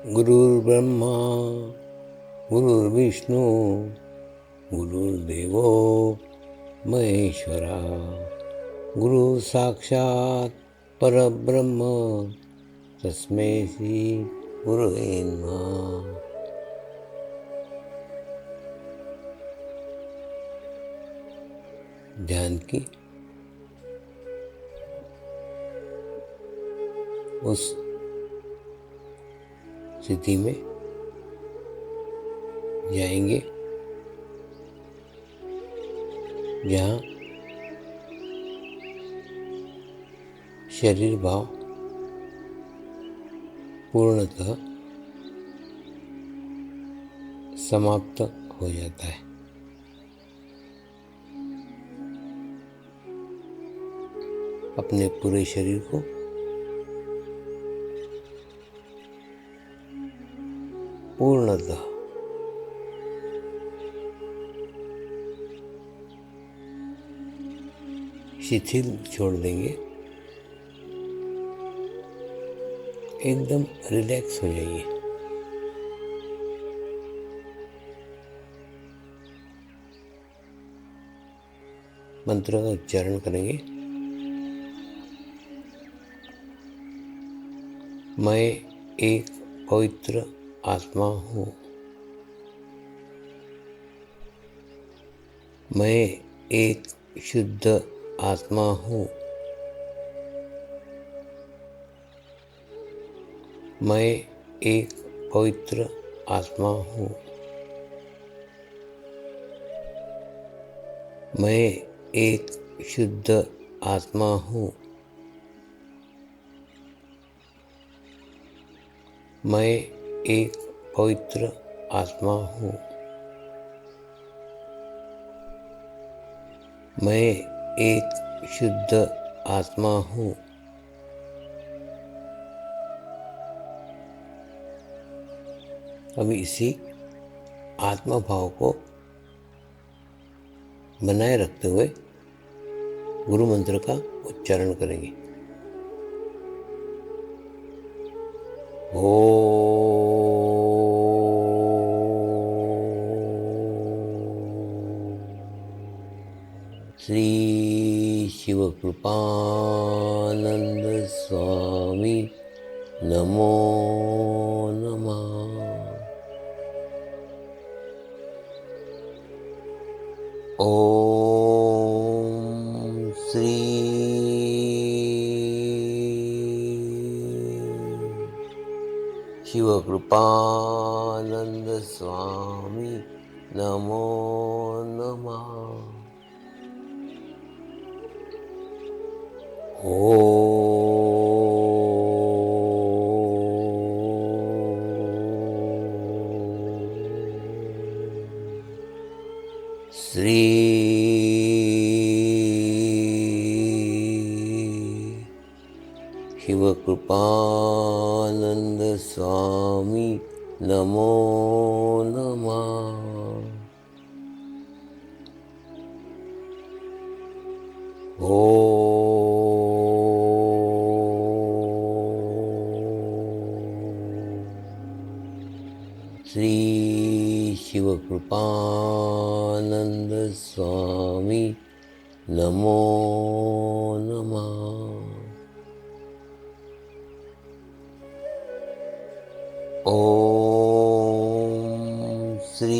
गुरुर्ब्रह्मा गुरुर्विष्णू गुरुर्देवो महेश्वरा गुरु साक्षात परब्रह्म तस्मै श्री गुरुवे नमः। ध्यान की उस स्थिति में जाएंगे जहाँ शरीर भाव पूर्णतः समाप्त हो जाता है। अपने पूरे शरीर को पूर्णतः शिथिल छोड़ देंगे, एकदम रिलैक्स हो जाइए। मंत्र का उच्चारण करेंगे। मैं एक पवित्र आत्मा हूँ। मैं एक शुद्ध आत्मा हूँ। मैं एक पवित्र आत्मा हूँ। मैं एक शुद्ध आत्मा हूँ। मैं एक पवित्र आत्मा हूँ। मैं एक शुद्ध आत्मा हूँ। अभी इसी आत्मा भाव को बनाए रखते हुए गुरु मंत्र का उच्चारण करेंगे। श्री शिवकृपानंद स्वामी नमो नमः। ओम श्री शिवकृपानंद स्वामी नमो नमः। श्री शिवकृपानंद स्वामी नमो नमः। श्री शिवकृपानंद स्वामी नमो नमः। ओम श्री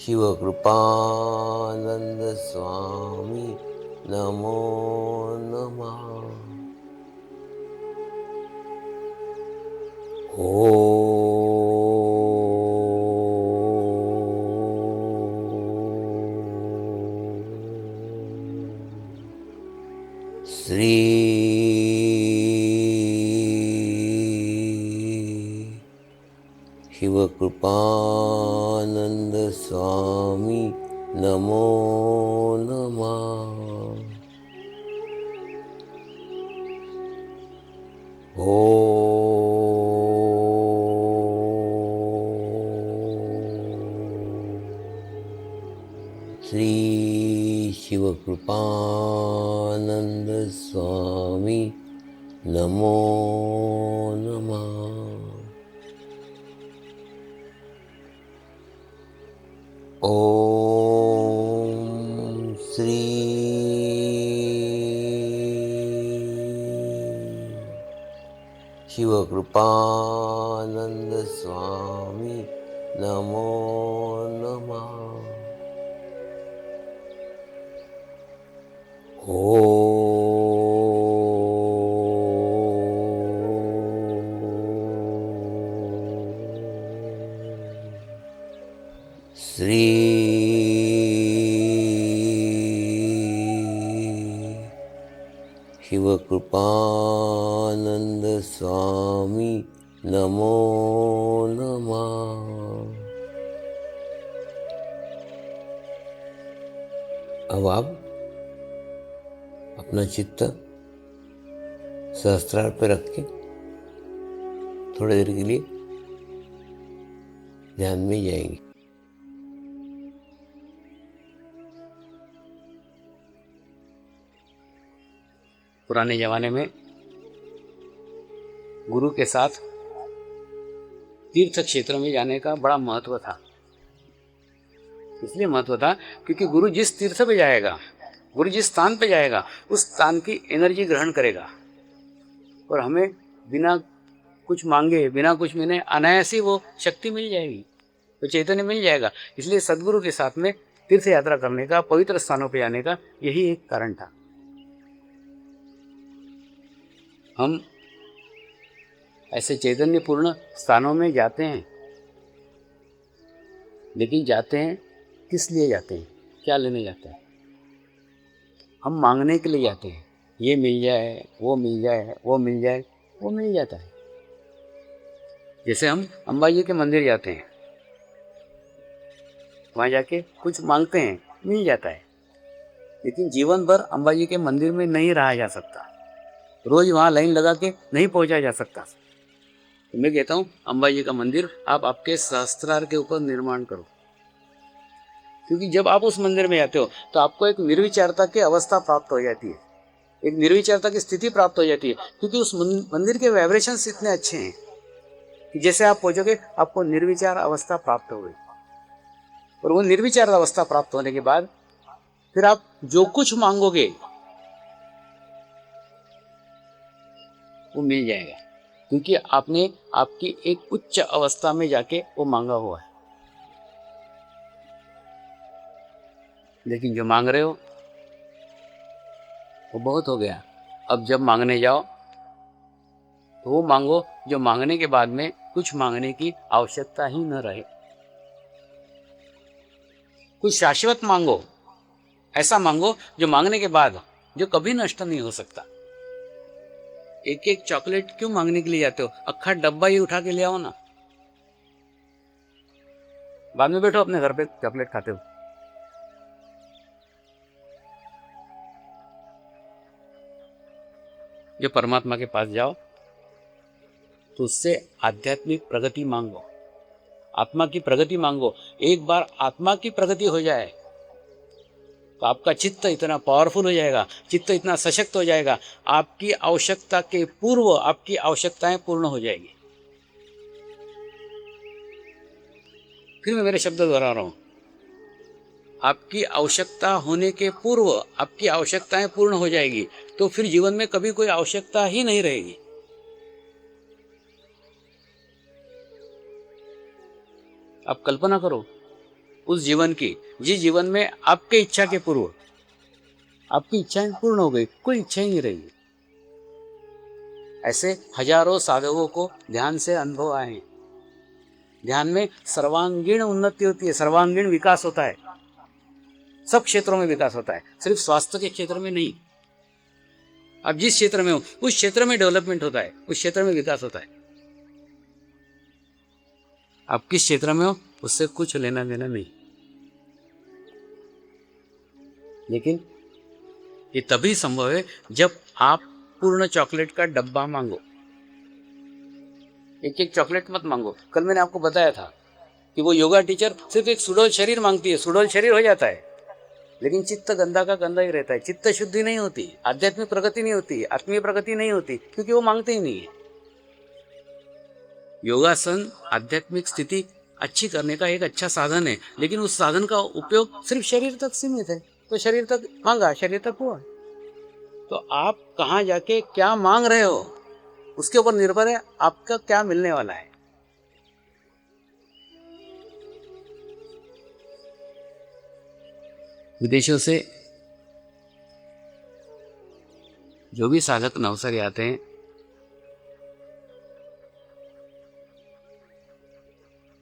शिवकृपानंद स्वामी नमो नमः। श्री शिवकृपानंद स्वामी नमो नमः। श्री शिवकृपानंद स्वामी नमो नमः। ओम श्री शिवकृपानंद स्वामी नमो नमः। श्री शिवकृपानंद स्वामी नमो नमः। अब आप अपना चित्त सहस्त्रार पे रख के थोड़ी देर के लिए ध्यान में जाएंगे। पुराने जमाने में गुरु के साथ तीर्थ क्षेत्र में जाने का बड़ा महत्व था। इसलिए महत्व था क्योंकि गुरु जिस तीर्थ पे जाएगा, गुरु जिस स्थान पे जाएगा, उस स्थान की एनर्जी ग्रहण करेगा और हमें बिना कुछ मांगे, बिना कुछ मिले अनायास ही वो शक्ति मिल जाएगी, तो चैतन्य मिल जाएगा। इसलिए सदगुरु के साथ में तीर्थ यात्रा करने का, पवित्र स्थानों पे जाने का यही एक कारण था। हम ऐसे चैतन्यपूर्ण स्थानों में जाते हैं, लेकिन जाते हैं किस लिए जाते हैं, क्या लेने जाते हैं? हम मांगने के लिए जाते हैं, ये मिल जाए, वो मिल जाए, वो मिल जाए, वो मिल जाता है। जैसे हम अम्बा जी के मंदिर जाते हैं, वहाँ जाके कुछ मांगते हैं, मिल जाता है, लेकिन जीवन भर अम्बा जी के मंदिर में नहीं रहा जा सकता, रोज वहाँ लाइन लगा के नहीं पहुँचा जा सकता। तो मैं कहता हूँ अम्बा जी का मंदिर आप आपके सहस्त्रार के ऊपर निर्माण करो, क्योंकि जब आप उस मंदिर में जाते हो तो आपको एक निर्विचारता की अवस्था प्राप्त हो जाती है, एक निर्विचारता की स्थिति प्राप्त हो जाती है, क्योंकि उस मंदिर के वाइब्रेशंस इतने अच्छे हैं कि जैसे आप पहुँचोगे आपको निर्विचार अवस्था प्राप्त होगी। और वो निर्विचार अवस्था प्राप्त होने के बाद फिर आप जो कुछ मांगोगे वो मिल जाएगा, क्योंकि आपने आपकी एक उच्च अवस्था में जाके वो मांगा हुआ है। लेकिन जो मांग रहे हो वो बहुत हो गया। अब जब मांगने जाओ तो वो मांगो जो मांगने के बाद में कुछ मांगने की आवश्यकता ही न रहे। कुछ शाश्वत मांगो, ऐसा मांगो जो मांगने के बाद जो कभी नष्ट नहीं हो सकता। एक एक चॉकलेट क्यों मांगने के लिए जाते हो? अक्खा डब्बा ही उठा के ले आओ ना, बाद में बैठो अपने घर पे चॉकलेट खाते हो। जो परमात्मा के पास जाओ तो उससे आध्यात्मिक प्रगति मांगो, आत्मा की प्रगति मांगो। एक बार आत्मा की प्रगति हो जाए तो आपका चित्त इतना पावरफुल हो जाएगा, चित्त इतना सशक्त हो जाएगा, आपकी आवश्यकता के पूर्व आपकी आवश्यकताएं पूर्ण हो जाएगी। फिर मैं मेरे शब्द दोहरा रहा हूं, आपकी आवश्यकता होने के पूर्व आपकी आवश्यकताएं पूर्ण हो जाएगी, तो फिर जीवन में कभी कोई आवश्यकता ही नहीं रहेगी। आप कल्पना करो उस जीवन की, जिस जीवन में आपके इच्छा के पूर्व आपकी इच्छाएं पूर्ण हो गई, कोई इच्छा ही नहीं रहेगी। ऐसे हजारों साधकों को ध्यान से अनुभव आए हैं। ध्यान में सर्वांगीण उन्नति होती है, सर्वांगीण विकास होता है, सब क्षेत्रों में विकास होता है, सिर्फ स्वास्थ्य के क्षेत्र में नहीं। आप जिस क्षेत्र में हो उस क्षेत्र में डेवलपमेंट होता है, उस क्षेत्र में विकास होता है। आप किस क्षेत्र में हो उससे कुछ लेना देना नहीं, लेकिन ये तभी संभव है जब आप पूर्ण चॉकलेट का डब्बा मांगो। एक एक चॉकलेट मत मांगो। कल मैंने आपको बताया था कि वो योगा टीचर सिर्फ एक सुडौल शरीर मांगती है, सुडौल शरीर हो जाता है, लेकिन चित्त गंदा का गंदा ही रहता है, चित्त शुद्धि नहीं होती, आध्यात्मिक प्रगति नहीं होती, आत्मीय प्रगति नहीं होती, क्योंकि वो मांगते ही नहीं है। योगासन आध्यात्मिक स्थिति अच्छी करने का एक अच्छा साधन है, लेकिन उस साधन का उपयोग सिर्फ शरीर तक सीमित है। तो शरीर तक मांगा, शरीर तक हुआ। तो आप कहाँ जाके क्या मांग रहे हो, उसके ऊपर निर्भर है आपका क्या मिलने वाला है। विदेशों से जो भी साधक नवसरी आते हैं,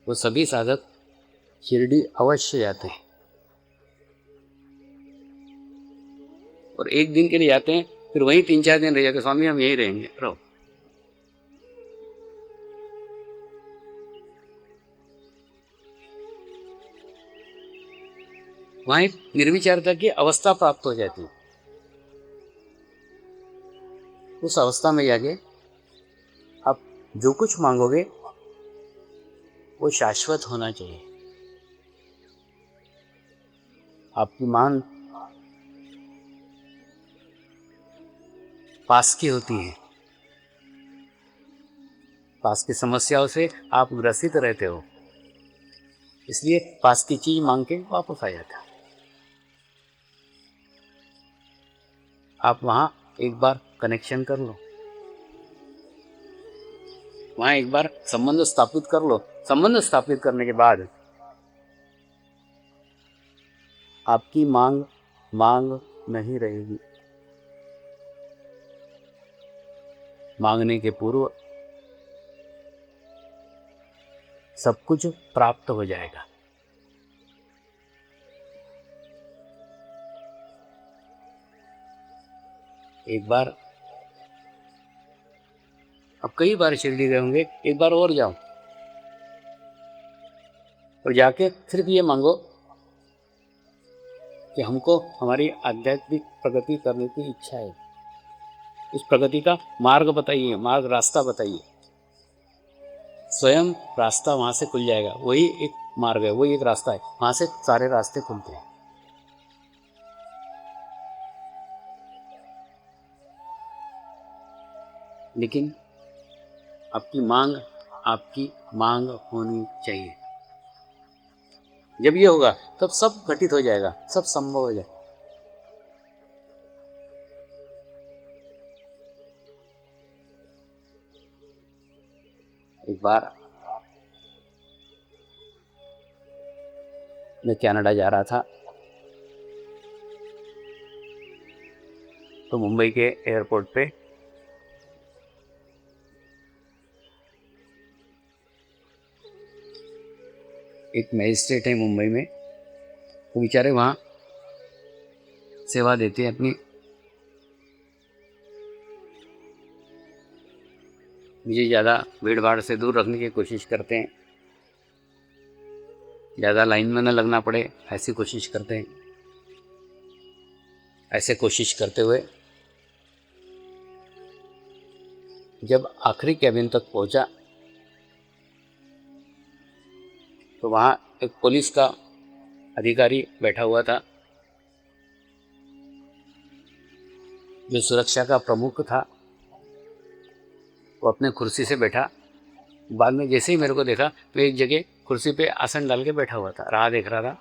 वो सभी साधक शिरडी अवश्य जाते हैं, और एक दिन के लिए जाते हैं, फिर वहीं 3-4 दिन रह जाते, स्वामी हम यहीं रहेंगे, रहो। वहां एक निर्विचारता की अवस्था प्राप्त हो जाती है। उस अवस्था में जाके आप जो कुछ मांगोगे वो शाश्वत होना चाहिए। आपकी मांग पास की होती है, पास की समस्याओं से आप ग्रसित रहते हो, इसलिए पास की चीज मांग के वापस आ जाता है। आप वहां एक बार कनेक्शन कर लो, वहां एक बार संबंध स्थापित कर लो। संबंध स्थापित करने के बाद आपकी मांग मांग नहीं रहेगी। मांगने के पूर्व सब कुछ प्राप्त हो जाएगा। एक बार, अब कई बार शिरडी गए होंगे, एक बार और जाओ और जाके सिर्फ ये मांगो कि हमको हमारी आध्यात्मिक प्रगति करने की इच्छा है। उस प्रगति का मार्ग बताइए, मार्ग रास्ता बताइए। स्वयं रास्ता वहां से खुल जाएगा। वही एक मार्ग है, वही एक रास्ता है, वहां से सारे रास्ते खुलते हैं। लेकिन आपकी मांग होनी चाहिए। जब ये होगा तब सब घटित हो जाएगा, सब संभव हो जाएगा। एक बार मैं कनाडा जा रहा था, तो मुंबई के एयरपोर्ट पे एक मैजिस्ट्रेट है मुंबई में, वो बेचारे वहाँ सेवा देते हैं अपनी। मुझे ज़्यादा भीड़ भाड़ से दूर रखने की कोशिश करते हैं, ज़्यादा लाइन में न लगना पड़े ऐसी कोशिश करते हैं। ऐसे कोशिश करते हुए जब आखिरी कैबिन तक पहुंचा, तो वहाँ एक पुलिस का अधिकारी बैठा हुआ था, जो सुरक्षा का प्रमुख था। वो अपने कुर्सी से बैठा, बाद में जैसे ही मेरे को देखा तो एक जगह कुर्सी पे आसन डाल के बैठा हुआ था, राह देख रहा था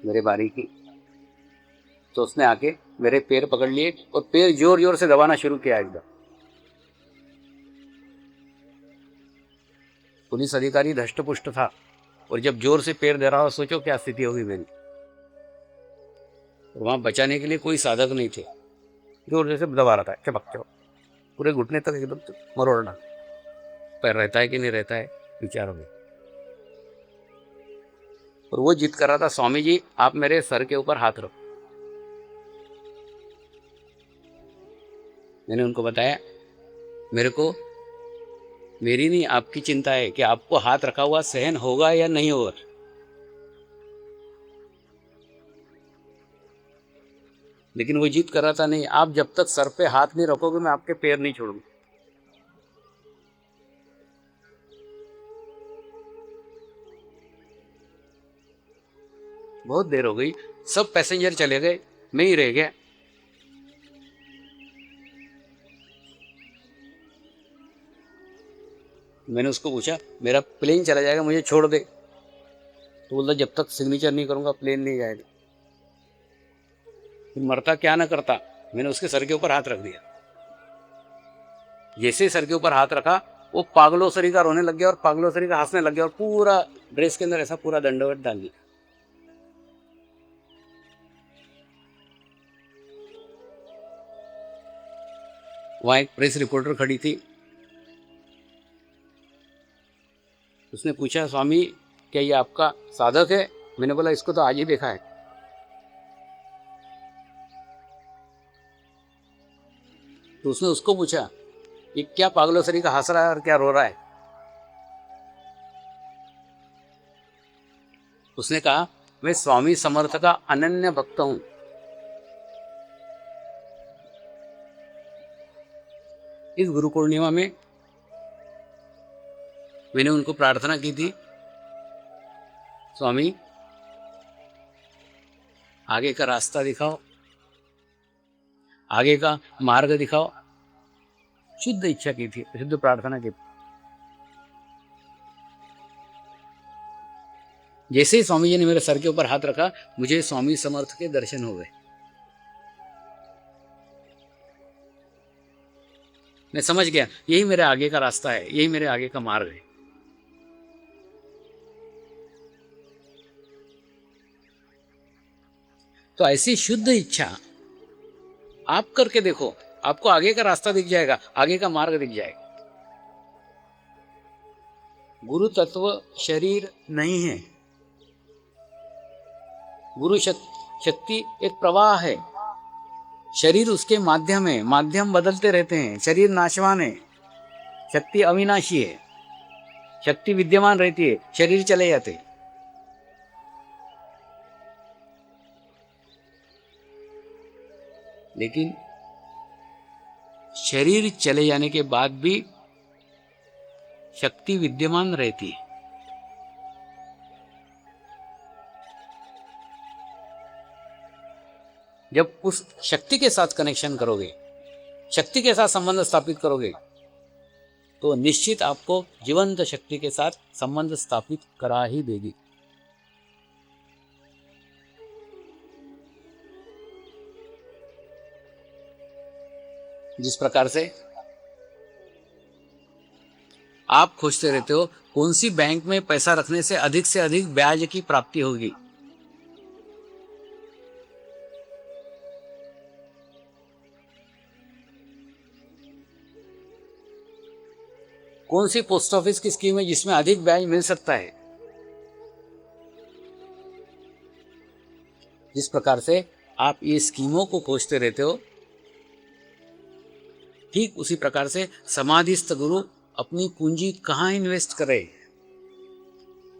मेरे बारी की। तो उसने आके मेरे पैर पकड़ लिए और पैर जोर जोर से दबाना शुरू किया एकदम। पुलिस अधिकारी धष्टपुष्ट था, और जब जोर से पैर दे रहा हो, सोचो क्या स्थिति होगी मेरी। वहां बचाने के लिए कोई साधक नहीं थे, जोर से दबा रहा था, चपक चपक पूरे घुटने तक एकदम मरोड़ना। पैर रहता है कि नहीं रहता है विचारों में। और वो जिद कर रहा था, स्वामी जी आप मेरे सर के ऊपर हाथ रखो। मैंने उनको बताया, मेरे को मेरी नहीं आपकी चिंता है कि आपको हाथ रखा हुआ सहन होगा या नहीं होगा। लेकिन वो जिद कर रहा था, नहीं आप जब तक सर पे हाथ नहीं रखोगे मैं आपके पैर नहीं छोड़ूंगा। बहुत देर हो गई, सब पैसेंजर चले गए, मैं ही रह गया। मैंने उसको पूछा, मेरा प्लेन चला जाएगा, मुझे छोड़ दे। तो बोला, जब तक सिग्नेचर नहीं करूंगा प्लेन नहीं जाएगा। फिर मरता क्या ना करता, मैंने उसके सर के ऊपर हाथ रख दिया। जैसे ही सर के ऊपर हाथ रखा, वो पागलों सरी का रोने लग गया और पागलों सरी का हंसने लग गया और पूरा ड्रेस के अंदर ऐसा पूरा दंडवत डाल दिया। वहां एक प्रेस रिपोर्टर खड़ी थी। उसने पूछा, स्वामी क्या ये आपका साधक है? मैंने बोला, इसको तो आज ही देखा है। तो उसने उसको पूछा, ये क्या पागलों सरी का हंस रहा है और क्या रो रहा है? उसने कहा, मैं स्वामी समर्थ का अनन्य भक्त हूं। इस गुरु पूर्णिमा में मैंने उनको प्रार्थना की थी, स्वामी आगे का रास्ता दिखाओ, आगे का मार्ग दिखाओ। शुद्ध इच्छा की थी, शुद्ध प्रार्थना की थी। जैसे ही स्वामी जी ने मेरे सर के ऊपर हाथ रखा, मुझे स्वामी समर्थ के दर्शन हो गए। मैं समझ गया, यही मेरे आगे का रास्ता है, यही मेरे आगे का मार्ग है। तो ऐसी शुद्ध इच्छा आप करके देखो, आपको आगे का रास्ता दिख जाएगा, आगे का मार्ग दिख जाएगा। गुरु तत्व शरीर नहीं है। गुरु शक्ति एक प्रवाह है, शरीर उसके माध्यम है। माध्यम बदलते रहते हैं, शरीर नाशवान है, शक्ति अविनाशी है। शक्ति विद्यमान रहती है, शरीर चले जाते हैं। लेकिन शरीर चले जाने के बाद भी शक्ति विद्यमान रहती है। जब उस शक्ति के साथ कनेक्शन करोगे, शक्ति के साथ संबंध स्थापित करोगे, तो निश्चित आपको जीवंत शक्ति के साथ संबंध स्थापित करा ही देगी। जिस प्रकार से आप खोजते रहते हो कौन सी बैंक में पैसा रखने से अधिक ब्याज की प्राप्ति होगी, कौन सी पोस्ट ऑफिस की स्कीम है जिसमें अधिक ब्याज मिल सकता है, जिस प्रकार से आप ये स्कीमों को खोजते रहते हो, ठीक उसी प्रकार से समाधिस्थ गुरु अपनी पूंजी कहाँ इन्वेस्ट करे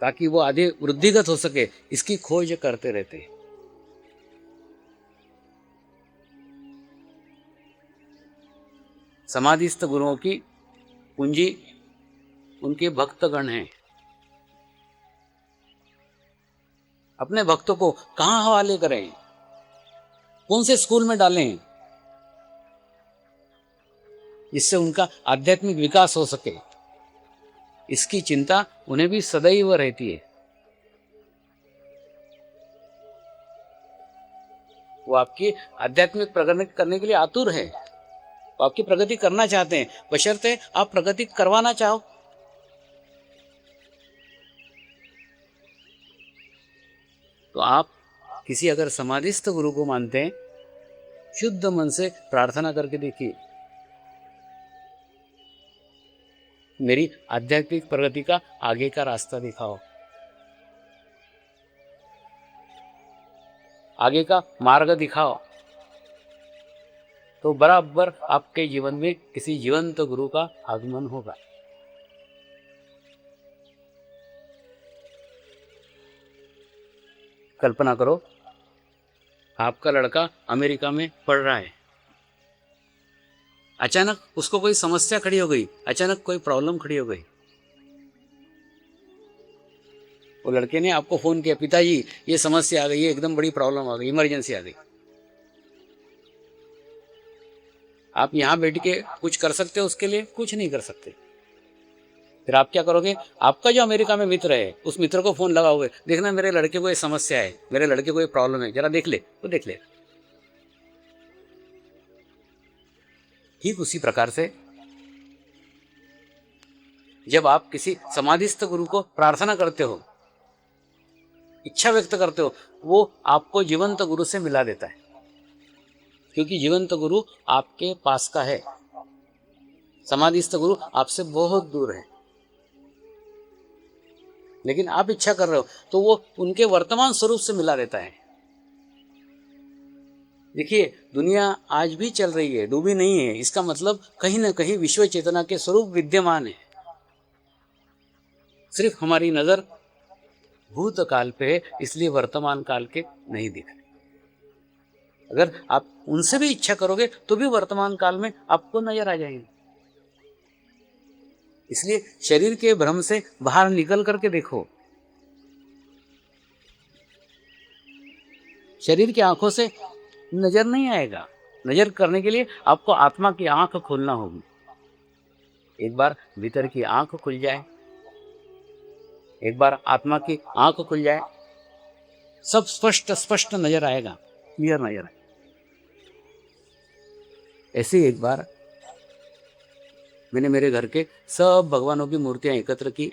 ताकि वो आगे वृद्धिगत हो सके, इसकी खोज करते रहते हैं। समाधिस्थ गुरुओं की पूंजी उनके भक्तगण हैं। अपने भक्तों को कहाँ हवाले करें, कौन से स्कूल में डालें जिससे उनका आध्यात्मिक विकास हो सके, इसकी चिंता उन्हें भी सदैव रहती है। वो आपकी आध्यात्मिक प्रगति करने के लिए आतुर है, वो आपकी प्रगति करना चाहते हैं, बशर्ते आप प्रगति करवाना चाहो। तो आप किसी अगर समाधिस्थ गुरु को मानते हैं, शुद्ध मन से प्रार्थना करके देखिए, मेरी आध्यात्मिक प्रगति का आगे का रास्ता दिखाओ, आगे का मार्ग दिखाओ, तो बराबर आपके जीवन में किसी जीवंत गुरु का आगमन होगा। कल्पना करो, आपका लड़का अमेरिका में पढ़ रहा है, अचानक उसको कोई समस्या खड़ी हो गई, अचानक कोई प्रॉब्लम खड़ी हो गई, वो लड़के ने आपको फ़ोन किया, पिताजी ये समस्या आ गई है, एकदम बड़ी प्रॉब्लम आ गई, इमरजेंसी आ गई। आप यहाँ बैठ के कुछ कर सकते हो उसके लिए? कुछ नहीं कर सकते। फिर आप क्या करोगे? आपका जो अमेरिका में मित्र है, उस मित्र को फ़ोन लगाओगे, देखना मेरे लड़के को ये समस्या है, मेरे लड़के को ये प्रॉब्लम है, ज़रा देख ले, वो देख लेगा। ठीक उसी प्रकार से जब आप किसी समाधिस्थ गुरु को प्रार्थना करते हो, इच्छा व्यक्त करते हो, वो आपको जीवंत गुरु से मिला देता है, क्योंकि जीवंत गुरु आपके पास का है, समाधिस्थ गुरु आपसे बहुत दूर है। लेकिन आप इच्छा कर रहे हो तो वो उनके वर्तमान स्वरूप से मिला देता है। देखिए, दुनिया आज भी चल रही है, डूबी नहीं है। इसका मतलब कहीं ना कहीं विश्व चेतना के स्वरूप विद्यमान है, सिर्फ हमारी नजर भूतकाल पे है, इसलिए वर्तमान काल के नहीं दिख रहे। अगर आप उनसे भी इच्छा करोगे तो भी वर्तमान काल में आपको नजर आ जाएंगे। इसलिए शरीर के भ्रम से बाहर निकल करके देखो। शरीर की आंखों से नजर नहीं आएगा। नजर करने के लिए आपको आत्मा की आंख खोलना होगी। एक बार भीतर की आंख खुल जाए, एक बार आत्मा की आंख खुल जाए, सब स्पष्ट स्पष्ट नजर आएगा, क्लियर नजर आएगा। ऐसे ही एक बार मैंने मेरे घर के सब भगवानों की मूर्तियां एकत्र की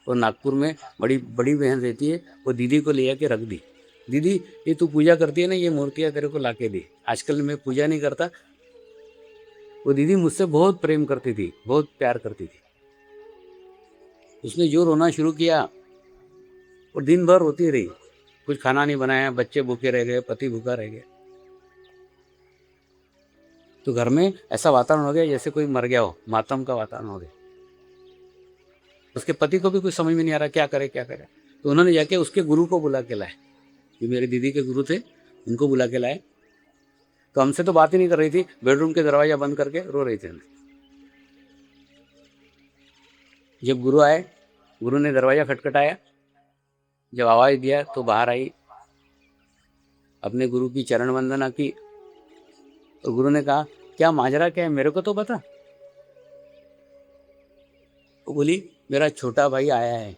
और नागपुर में बड़ी बड़ी बहन रहती है, वो दीदी को ले आके रख दी। दीदी, ये तू पूजा करती है ना, ये मूर्तियां तेरे को लाके दी। आजकल मैं पूजा नहीं करता। वो दीदी मुझसे बहुत प्रेम करती थी, बहुत प्यार करती थी। उसने जो रोना शुरू किया और दिन भर रोती रही। कुछ खाना नहीं बनाया, बच्चे भूखे रह गए, पति भूखा रह गया। तो घर में ऐसा वातावरण हो गया जैसे कोई मर गया हो, मातम का वातावरण हो गया। उसके पति को भी कुछ समझ में नहीं आ रहा क्या करे क्या करे। तो उन्होंने जाके उसके गुरु को बुला के लाए, जो मेरे दीदी के गुरु थे, उनको बुला के लाए। तो हमसे तो बात ही नहीं कर रही थी, बेडरूम के दरवाजा बंद करके रो रही थी। जब गुरु आए, गुरु ने दरवाजा खटखटाया, जब आवाज़ दिया तो बाहर आई, अपने गुरु की चरण वंदना की। और गुरु ने कहा, क्या माजरा क्या है, मेरे को तो बता। वो बोली, मेरा छोटा भाई आया है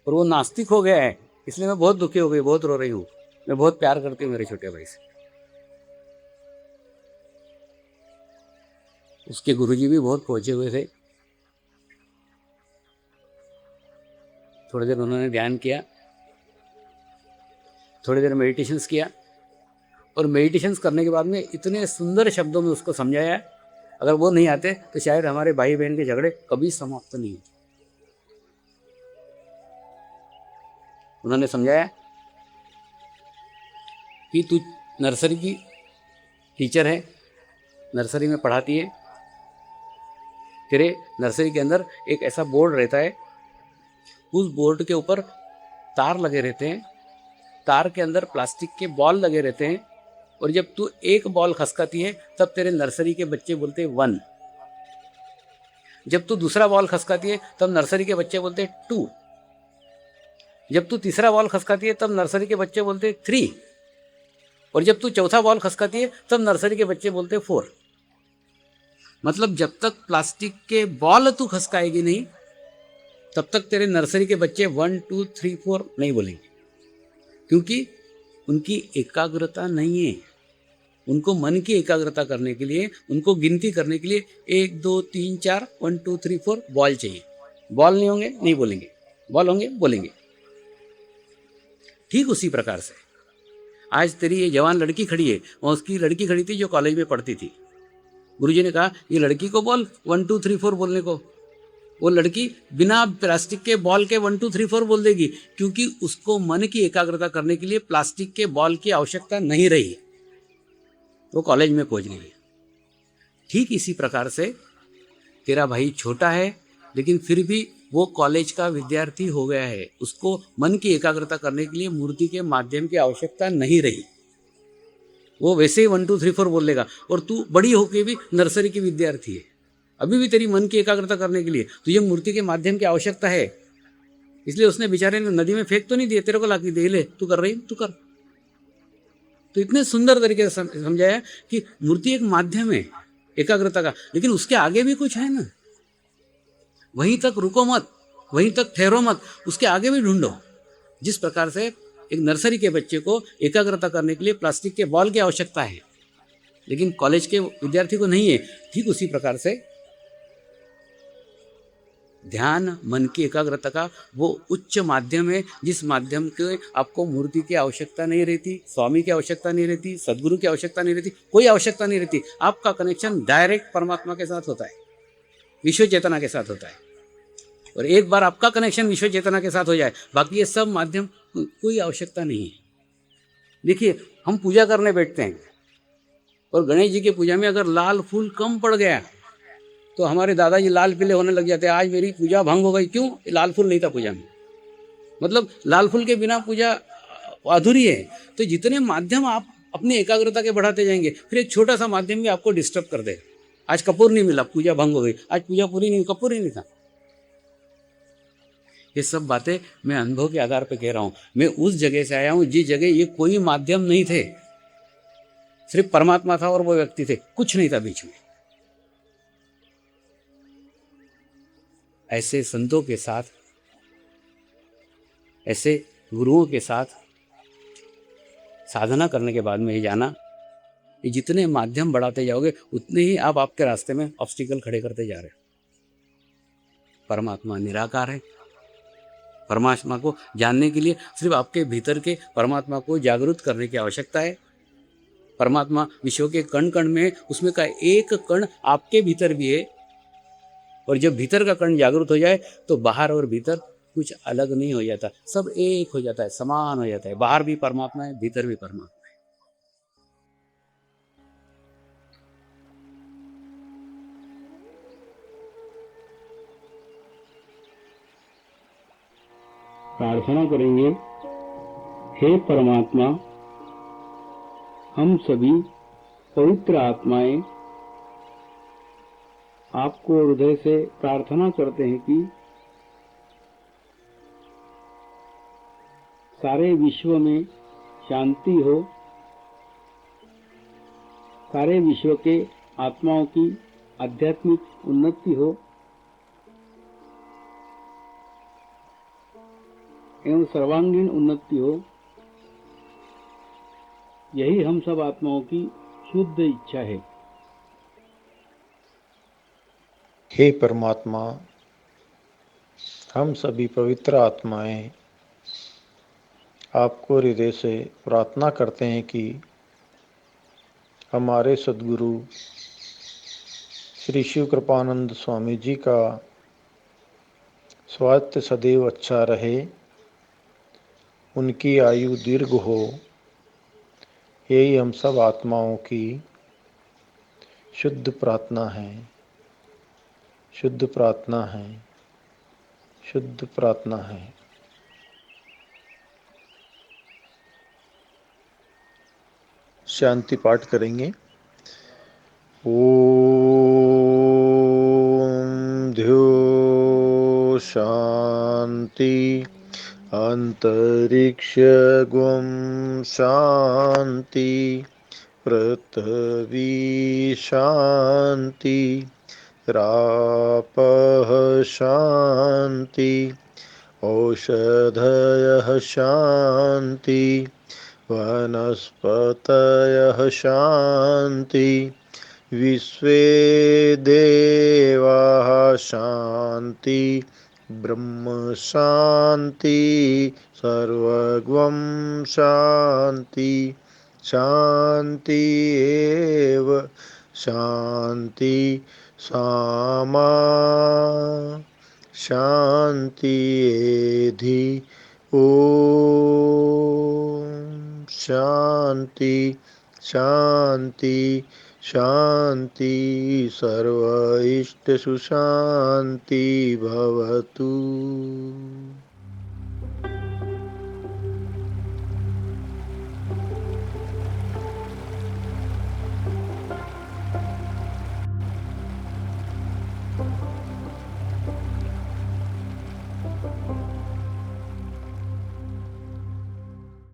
और वो नास्तिक हो गया है, इसलिए मैं बहुत दुखी हो गई, बहुत रो रही हूँ। मैं बहुत प्यार करती हूँ मेरे छोटे भाई से। उसके गुरुजी भी बहुत पहुंचे हुए थे। थोड़ी देर उन्होंने ध्यान किया, थोड़ी देर मेडिटेशंस किया, और मेडिटेशंस करने के बाद में इतने सुंदर शब्दों में उसको समझाया, अगर वो नहीं आते तो शायद हमारे भाई बहन के झगड़े कभी समाप्त नहीं होते। उन्होंने समझाया कि तू नर्सरी की टीचर है, नर्सरी में पढ़ाती है, तेरे नर्सरी के अंदर एक ऐसा बोर्ड रहता है, उस बोर्ड के ऊपर तार लगे रहते हैं, तार के अंदर प्लास्टिक के बॉल लगे रहते हैं, और जब तू एक बॉल खसकाती है तब तेरे नर्सरी के बच्चे बोलते हैं 1। जब तू दूसरा बॉल खसकाती है तब नर्सरी के बच्चे बोलते हैं 2। जब तू तीसरा बॉल खसकाती है तब नर्सरी के बच्चे बोलते हैं 3। और जब तू चौथा बॉल खसकाती है तब नर्सरी के बच्चे बोलते हैं 4। मतलब जब तक प्लास्टिक के बॉल तू खसकाएगी नहीं, तब तक तेरे नर्सरी के बच्चे 1 2 3 4 नहीं बोलेंगे, क्योंकि उनकी एकाग्रता नहीं है। उनको मन की एकाग्रता करने के लिए, उनको गिनती करने के लिए 1 2 3 4 1 2 3 4 बॉल चाहिए। बॉल नहीं होंगे नहीं बोलेंगे, बॉल होंगे बोलेंगे। ठीक उसी प्रकार से आज तेरी ये जवान लड़की खड़ी है, और उसकी लड़की खड़ी थी जो कॉलेज में पढ़ती थी। गुरुजी ने कहा, ये लड़की को बोल 1 2 3 4 बोलने को। वो लड़की बिना प्लास्टिक के बॉल के 1 2 3 4 बोल देगी, क्योंकि उसको मन की एकाग्रता करने के लिए प्लास्टिक के बॉल की आवश्यकता नहीं रही। वो कॉलेज में पहुंच गई। ठीक इसी प्रकार से तेरा भाई छोटा है, लेकिन फिर भी वो कॉलेज का विद्यार्थी हो गया है। उसको मन की एकाग्रता करने के लिए मूर्ति के माध्यम की आवश्यकता नहीं रही। वो वैसे ही 1 2 3 4 बोल लेगा, और तू बड़ी होके भी नर्सरी की विद्यार्थी है। अभी भी तेरी मन की एकाग्रता करने के लिए तुझे मूर्ति के माध्यम की आवश्यकता है। इसलिए उसने बेचारे ने नदी में फेंक तो नहीं दिए, तेरे को लाके दे, ले तू कर रही तू कर। तो इतने सुंदर तरीके से समझाया कि मूर्ति एक माध्यम है एकाग्रता का, लेकिन उसके आगे भी कुछ है ना। वहीं तक रुको मत, वहीं तक ठहरो मत, उसके आगे भी ढूंढो। जिस प्रकार से एक नर्सरी के बच्चे को एकाग्रता करने के लिए प्लास्टिक के बॉल की आवश्यकता है, लेकिन कॉलेज के विद्यार्थी को नहीं है, ठीक उसी प्रकार से ध्यान मन की एकाग्रता का वो उच्च माध्यम है, जिस माध्यम के आपको मूर्ति की आवश्यकता नहीं रहती, स्वामी की आवश्यकता नहीं रहती, सदगुरु की आवश्यकता नहीं रहती, कोई आवश्यकता नहीं रहती। आपका कनेक्शन डायरेक्ट परमात्मा के साथ होता है, विश्व चेतना के साथ होता है। और एक बार आपका कनेक्शन विश्व चेतना के साथ हो जाए, बाकी ये सब माध्यम कोई आवश्यकता नहीं है। देखिए, हम पूजा करने बैठते हैं और गणेश जी की पूजा में अगर लाल फूल कम पड़ गया तो हमारे दादाजी लाल पीले होने लग जाते हैं, आज मेरी पूजा भंग हो गई। क्यों? लाल फूल नहीं था पूजा में। मतलब लाल फूल के बिना पूजा अधूरी है। तो जितने माध्यम आप अपनी एकाग्रता के बढ़ाते जाएंगे, फिर एक छोटा सा माध्यम भी आपको डिस्टर्ब कर देगा। आज कपूर नहीं मिला, पूजा भंग हो गई, आज पूजा पूरी नहीं, कपूर ही नहीं था। ये सब बातें मैं अनुभव के आधार पर कह रहा हूँ। मैं उस जगह से आया हूँ जिस जगह ये कोई माध्यम नहीं थे, सिर्फ परमात्मा था और वो व्यक्ति थे, कुछ नहीं था बीच में। ऐसे संतों के साथ, ऐसे गुरुओं के साथ साधना करने के बाद में ये जाना, ये जितने माध्यम बढ़ाते जाओगे उतने ही आप आपके रास्ते में ऑब्स्टिकल खड़े करते जा रहे हो। परमात्मा निराकार है। परमात्मा को जानने के लिए सिर्फ आपके भीतर के परमात्मा को जागरूक करने की आवश्यकता है। परमात्मा विश्व के कण कण में, उसमें का एक कण आपके भीतर भी है। और जब भीतर का कण जागरूक हो जाए तो बाहर और भीतर कुछ अलग नहीं हो जाता, सब एक हो जाता है, समान हो जाता है। बाहर भी परमात्मा है, भीतर भी परमात्मा है। प्रार्थना करेंगे। हे परमात्मा, हम सभी पवित्र आत्माएं आपको हृदय से प्रार्थना करते हैं कि सारे विश्व में शांति हो, सारे विश्व के आत्माओं की आध्यात्मिक उन्नति हो एवं सर्वांगीण उन्नति हो। यही हम सब आत्माओं की शुद्ध इच्छा है। हे परमात्मा, हम सभी पवित्र आत्माएं आपको हृदय से प्रार्थना करते हैं कि हमारे सद्गुरु श्री शिव कृपानंद स्वामी जी का स्वास्थ्य सदैव अच्छा रहे, उनकी आयु दीर्घ हो। यही हम सब आत्माओं की शुद्ध प्रार्थना है, शुद्ध प्रार्थना है, शुद्ध प्रार्थना है। शांति पाठ करेंगे। ओम ध्यो शांति अंतरिक्ष गुम शांति पृथ्वी शांति रापः शांति औषधयः शांति वनस्पतयः शांति विश्वे देवाः शांति ब्रह्म शांति सर्वगं शांति शांति एव शांति सामा शांति एधि ओम शांति शांति शांति सर्व इष्टसु शांति भवतु।